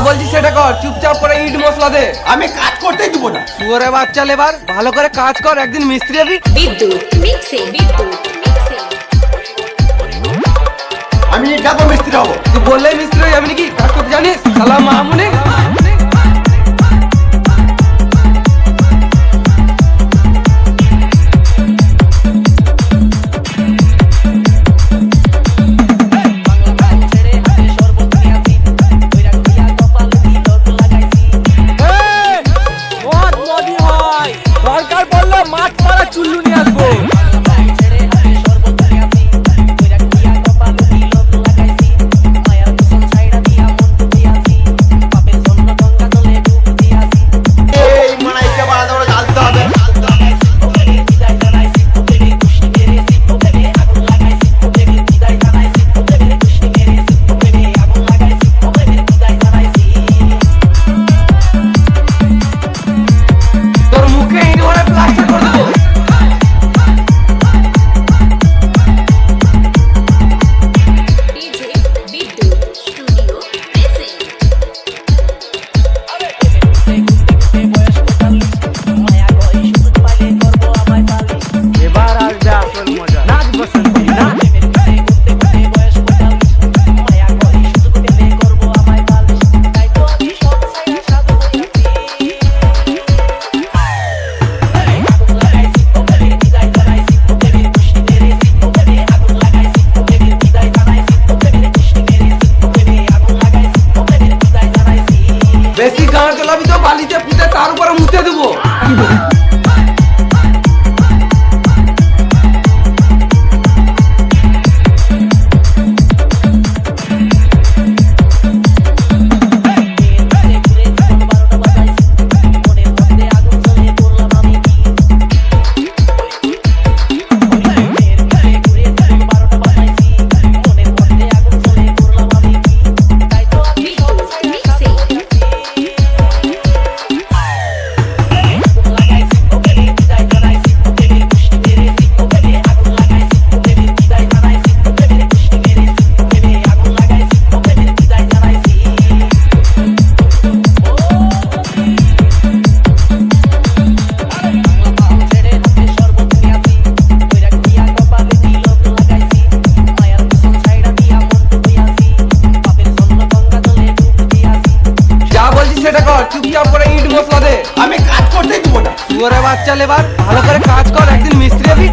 বলছি সেটা কর, চুপচাপ করে ইট মশলা দে। আমি কাজ করতেই দিব না। শুয়োরে বাচ্চা লেবার, ভালো করে কাজ কর, একদিন মিস্ত্রি হবি। বিদ্যুৎ মিক্সিং আমি যাবো মিস্ত্রি হবো। তুই বললেই মিস্ত্রি হয়ে যাবি নাকি? কাজ করতে জানিস শালা মামুনি? দরকার পড়লে মাঠ পাড়া চুল্লু নিয়ে আসবো। এই মানাইকে বাড়াতে বড় জ্বালতে হবে। তোর মুখে ইট ভরে প্লাস্টার করে দেবো। ডিজে বিদ্যুৎ স্টুডিও প্রেজেন্ট এবার আসবে আসল মজা, নাচ বসন্তি নাচ। বেশি গাঁট চলাবি তো বালিতে পুঁতে তার উপরে মুতে দেবো। যা বলছি সেটা কর, চুপচাপ করে ইট মশলা দে। আমি কাজ করতেই দিব না। শুয়োরে বাচ্চা লেবার, ভালো করে কাজ কর, একদিন মিস্ত্রি হবি।